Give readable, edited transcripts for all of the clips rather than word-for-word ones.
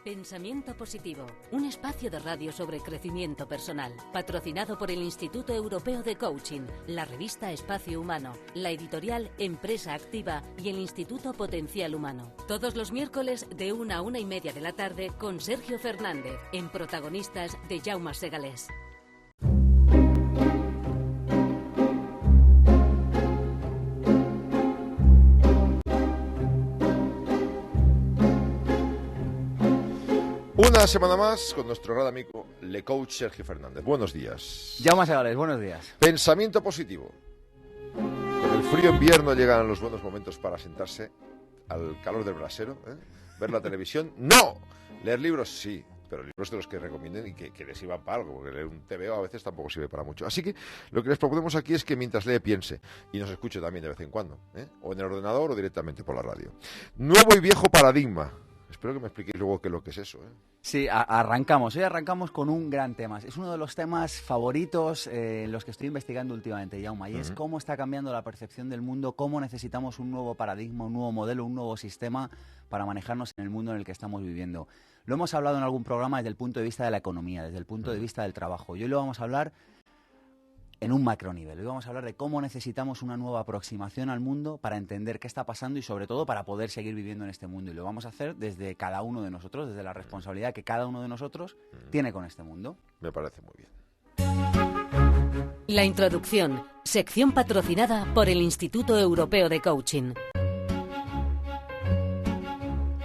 Pensamiento Positivo, un espacio de radio sobre crecimiento personal, patrocinado por el Instituto Europeo de Coaching, la revista Espacio Humano, la editorial Empresa Activa y el Instituto Potencial Humano. Todos los miércoles de 1 a 1:30 de la tarde con Sergio Fernández, en Protagonistas de Jaume Segalés. Una semana más con nuestro gran amigo Le Coach Sergio Fernández. Buenos días. Jaume Segalés, buenos días. Pensamiento positivo. Con el frío invierno llegan los buenos momentos para sentarse al calor del brasero, ver la televisión. ¡No! Leer libros, sí, pero libros de los que recomienden y que les sirvan para algo, porque leer un TVO a veces tampoco sirve para mucho. Así que lo que les proponemos aquí es que mientras lee piense y nos escuche también de vez en cuando, o en el ordenador o directamente por la radio. Nuevo y viejo paradigma. Espero que me expliquéis luego qué es lo que es eso. Sí, arrancamos. Hoy arrancamos con un gran tema. Es uno de los temas favoritos en los que estoy investigando últimamente, Jaume, y es cómo está cambiando la percepción del mundo, cómo necesitamos un nuevo paradigma, un nuevo modelo, un nuevo sistema para manejarnos en el mundo en el que estamos viviendo. Lo hemos hablado en algún programa desde el punto de vista de la economía, desde el punto de vista del trabajo. Y hoy lo vamos a hablar en un macronivel. Hoy vamos a hablar de cómo necesitamos una nueva aproximación al mundo para entender qué está pasando y sobre todo para poder seguir viviendo en este mundo. Y lo vamos a hacer desde cada uno de nosotros, desde la responsabilidad que cada uno de nosotros tiene con este mundo. Me parece muy bien. La introducción, sección patrocinada por el Instituto Europeo de Coaching.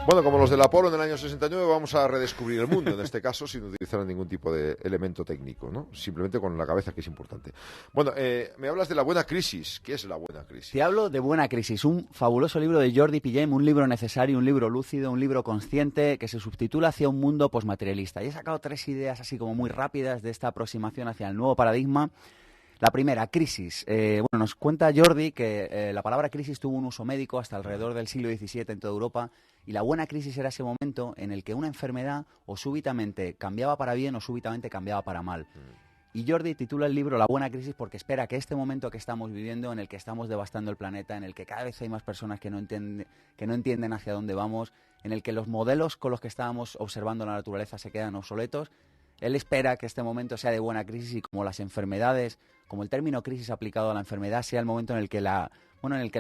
Bueno, como los del Apolo en el año 69, vamos a redescubrir el mundo, en este caso, sin utilizar ningún tipo de elemento técnico, ¿no? Simplemente con la cabeza, que es importante. Bueno, me hablas de la buena crisis. ¿Qué es la buena crisis? Te hablo de Buena Crisis, un fabuloso libro de Jordi Pillem, un libro necesario, un libro lúcido, un libro consciente, que se subtitula Hacia un mundo posmaterialista. Y he sacado 3 ideas así como muy rápidas de esta aproximación hacia el nuevo paradigma. La primera, crisis. Nos cuenta Jordi que la palabra crisis tuvo un uso médico hasta alrededor del siglo XVII en toda Europa, y la buena crisis era ese momento en el que una enfermedad o súbitamente cambiaba para bien o súbitamente cambiaba para mal. Y Jordi titula el libro La buena crisis porque espera que este momento que estamos viviendo, en el que estamos devastando el planeta, en el que cada vez hay más personas que no entienden hacia dónde vamos, en el que los modelos con los que estábamos observando la naturaleza se quedan obsoletos, él espera que este momento sea de buena crisis y como las enfermedades, como el término crisis aplicado a la enfermedad, sea el momento en el que el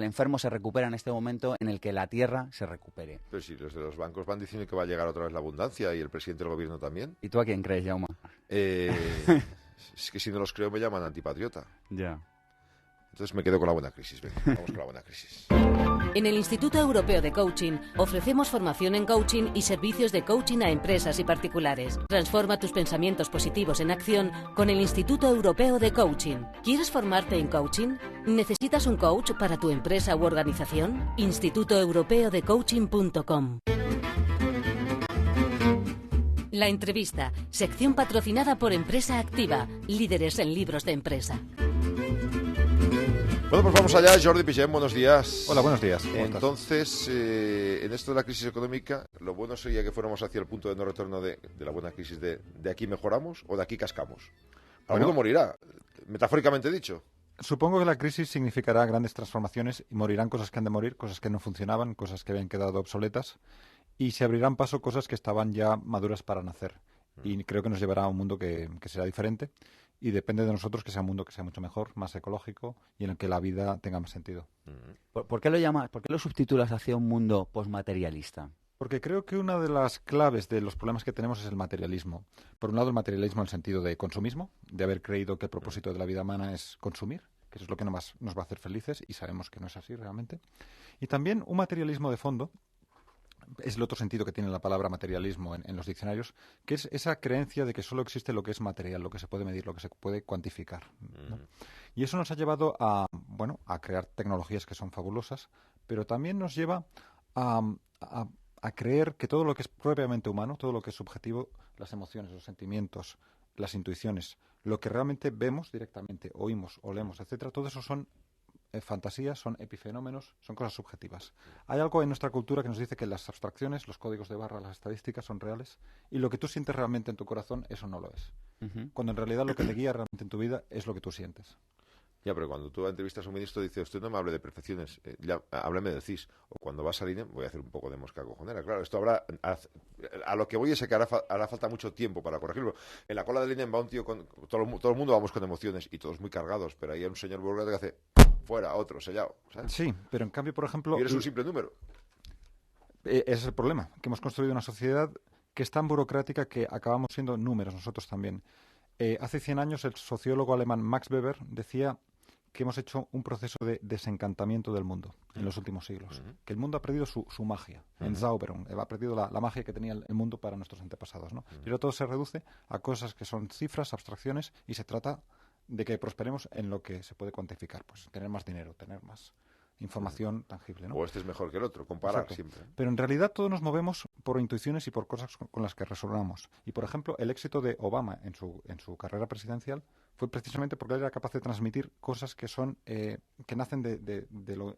enfermo se recupera, en este momento en el que la tierra se recupere. Pero si los de los bancos van diciendo que va a llegar otra vez la abundancia y el presidente del gobierno también. ¿Y tú a quién crees, Jaume? Es que si no los creo me llaman antipatriota. Ya. Entonces me quedo con la buena crisis. Venga, vamos con la buena crisis. En el Instituto Europeo de Coaching ofrecemos formación en coaching y servicios de coaching a empresas y particulares. Transforma tus pensamientos positivos en acción con el Instituto Europeo de Coaching. ¿Quieres formarte en coaching? ¿Necesitas un coach para tu empresa u organización? institutoeuropeodecoaching.com. La entrevista, sección patrocinada por Empresa Activa, líderes en libros de empresa. Bueno, pues vamos allá. Jordi Pillem, buenos días. Hola, buenos días. Entonces, en esto de la crisis económica, lo bueno sería que fuéramos hacia el punto de no retorno de la buena crisis de aquí mejoramos o de aquí cascamos. Alguno morirá, metafóricamente dicho. Supongo que la crisis significará grandes transformaciones y morirán cosas que han de morir, cosas que no funcionaban, cosas que habían quedado obsoletas, y se abrirán paso cosas que estaban ya maduras para nacer. Y creo que nos llevará a un mundo que será diferente. Y depende de nosotros que sea un mundo que sea mucho mejor, más ecológico y en el que la vida tenga más sentido. ¿Por qué lo subtitulas hacia un mundo posmaterialista? Porque creo que una de las claves de los problemas que tenemos es el materialismo. Por un lado, el materialismo en el sentido de consumismo, de haber creído que el propósito de la vida humana es consumir, que eso es lo que nos va a hacer felices, y sabemos que no es así realmente. Y también un materialismo de fondo, es el otro sentido que tiene la palabra materialismo en los diccionarios, que es esa creencia de que solo existe lo que es material, lo que se puede medir, lo que se puede cuantificar, ¿no? Y eso nos ha llevado a crear tecnologías que son fabulosas, pero también nos lleva a creer que todo lo que es propiamente humano, todo lo que es subjetivo, las emociones, los sentimientos, las intuiciones, lo que realmente vemos directamente, oímos, olemos, etcétera, todo eso son fantasías, son epifenómenos, son cosas subjetivas. Hay algo en nuestra cultura que nos dice que las abstracciones, los códigos de barra, las estadísticas son reales y lo que tú sientes realmente en tu corazón, eso no lo es. Cuando en realidad lo que te guía realmente en tu vida es lo que tú sientes. Ya, pero cuando tú entrevistas a un ministro, dice, usted no me hable de perfecciones, hábleme del CIS. O cuando vas al INE, voy a hacer un poco de mosca cojonera. Claro, esto habrá... A lo que voy es que hará falta mucho tiempo para corregirlo. En la cola del INE va un tío con... Todo el mundo vamos con emociones y todos muy cargados, pero ahí hay un señor burócrata que hace... Fuera, otro, sellado. ¿Sabes? Sí, pero en cambio, por ejemplo... Y eres un simple número. Ese es el problema, que hemos construido una sociedad que es tan burocrática que acabamos siendo números nosotros también. Hace 100 años el sociólogo alemán Max Weber decía que hemos hecho un proceso de desencantamiento del mundo en los últimos siglos. Que el mundo ha perdido su magia, Entzauberung, ha perdido la magia que tenía el mundo para nuestros antepasados, ¿no? Y ahora todo se reduce a cosas que son cifras, abstracciones, y se trata de que prosperemos en lo que se puede cuantificar, pues tener más dinero, tener más información tangible, ¿no? O este es mejor que el otro, comparar Exacto. siempre. Pero en realidad todos nos movemos por intuiciones y por cosas con las que resonamos. Y, por ejemplo, el éxito de Obama en su carrera presidencial fue precisamente porque él era capaz de transmitir cosas que son que nacen de lo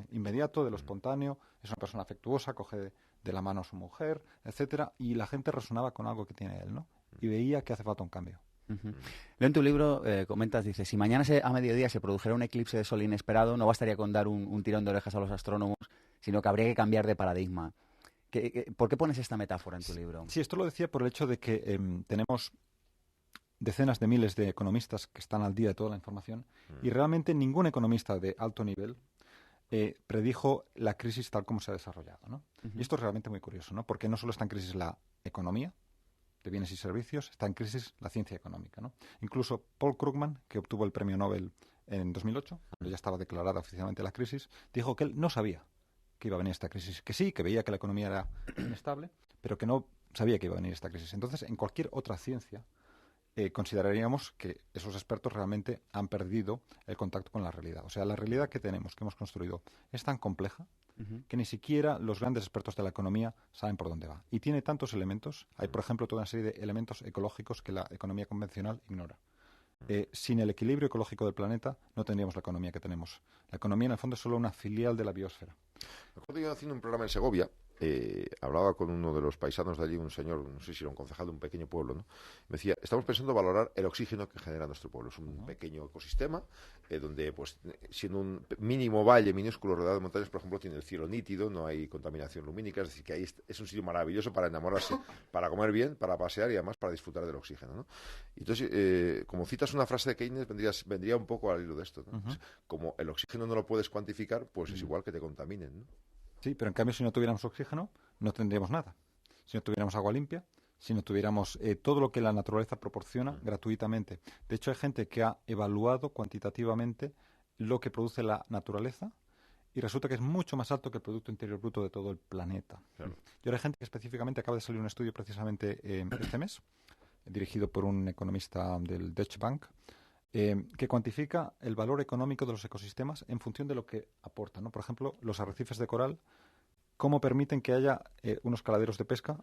inmediato, de lo espontáneo. Es una persona afectuosa, coge de la mano a su mujer, etcétera, y la gente resonaba con algo que tiene él, ¿no? Y veía que hace falta un cambio. Leo en tu libro, comentas, dice, si mañana a mediodía se produjera un eclipse de sol inesperado, no bastaría con dar un tirón de orejas a los astrónomos, sino que habría que cambiar de paradigma. ¿Por qué pones esta metáfora en tu libro? Sí, esto lo decía por el hecho de que tenemos decenas de miles de economistas que están al día de toda la información y realmente ningún economista de alto nivel predijo la crisis tal como se ha desarrollado, ¿no? Y esto es realmente muy curioso, ¿no? Porque no solo está en crisis la economía de bienes y servicios, está en crisis la ciencia económica, ¿no? Incluso Paul Krugman, que obtuvo el premio Nobel en 2008, cuando ya estaba declarada oficialmente la crisis, dijo que él no sabía que iba a venir esta crisis, que sí, que veía que la economía era inestable, pero que no sabía que iba a venir esta crisis. Entonces, en cualquier otra ciencia, consideraríamos que esos expertos realmente han perdido el contacto con la realidad. O sea, la realidad que tenemos, que hemos construido, es tan compleja que ni siquiera los grandes expertos de la economía saben por dónde va. Y tiene tantos elementos, hay por ejemplo toda una serie de elementos ecológicos que la economía convencional ignora. Sin el equilibrio ecológico del planeta no tendríamos la economía que tenemos. La economía en el fondo es solo una filial de la biosfera. Me acuerdo yo haciendo un programa en Segovia, hablaba con uno de los paisanos de allí, un señor, no sé si era un concejal de un pequeño pueblo, ¿no? Me decía, estamos pensando valorar el oxígeno que genera nuestro pueblo. Es un pequeño ecosistema donde, pues, siendo un mínimo valle minúsculo rodeado de montañas, por ejemplo, tiene el cielo nítido, no hay contaminación lumínica, es decir, que ahí es un sitio maravilloso para enamorarse, para comer bien, para pasear y además para disfrutar del oxígeno, ¿no? Y entonces, como citas una frase de Keynes, vendría un poco al hilo de esto, ¿no? Pues, como el oxígeno no lo puedes cuantificar, pues es igual que te contaminen, ¿no? Sí, pero en cambio si no tuviéramos oxígeno no tendríamos nada. Si no tuviéramos agua limpia, si no tuviéramos todo lo que la naturaleza proporciona gratuitamente. De hecho, hay gente que ha evaluado cuantitativamente lo que produce la naturaleza y resulta que es mucho más alto que el Producto Interior Bruto de todo el planeta. Claro. Y ahora hay gente que específicamente acaba de salir un estudio precisamente este mes, dirigido por un economista del Deutsche Bank, que cuantifica el valor económico de los ecosistemas en función de lo que aportan, ¿no? Por ejemplo, los arrecifes de coral, cómo permiten que haya unos caladeros de pesca.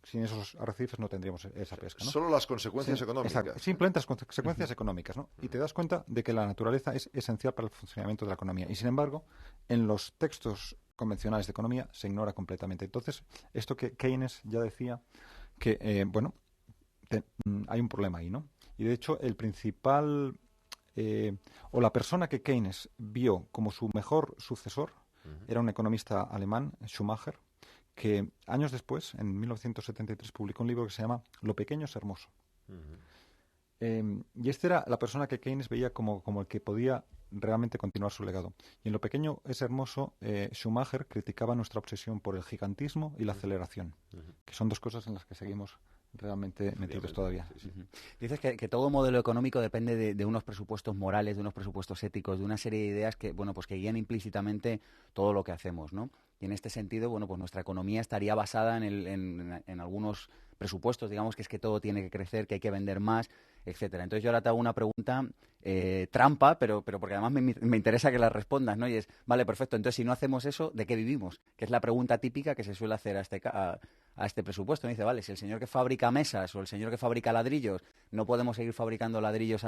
Sin esos arrecifes no tendríamos esa pesca, ¿no? Solo las consecuencias económicas. Exacto, simplemente las consecuencias económicas, ¿no? Y te das cuenta de que la naturaleza es esencial para el funcionamiento de la economía. Y sin embargo, en los textos convencionales de economía se ignora completamente. Entonces, esto que Keynes ya decía, que, hay un problema ahí, ¿no? Y de hecho, el principal, o la persona que Keynes vio como su mejor sucesor, era un economista alemán, Schumacher, que años después, en 1973, publicó un libro que se llama Lo pequeño es hermoso. Y esta era la persona que Keynes veía como el que podía realmente continuar su legado. Y en Lo pequeño es hermoso, Schumacher criticaba nuestra obsesión por el gigantismo y la aceleración, que son dos cosas en las que seguimos realmente metidos todavía. Sí. Dices que todo modelo económico depende de unos presupuestos morales, de unos presupuestos éticos, de una serie de ideas que, bueno, pues que guían implícitamente todo lo que hacemos, ¿no? Y en este sentido, bueno, pues nuestra economía estaría basada en algunos presupuestos, digamos, que es que todo tiene que crecer, que hay que vender más, etcétera. Entonces yo ahora te hago una pregunta trampa, pero porque además me interesa que la respondas, ¿no? Y es, vale, perfecto, entonces si no hacemos eso, ¿de qué vivimos? Que es la pregunta típica que se suele hacer a este presupuesto. Me dice, vale, si el señor que fabrica mesas o el señor que fabrica ladrillos, no podemos seguir fabricando ladrillos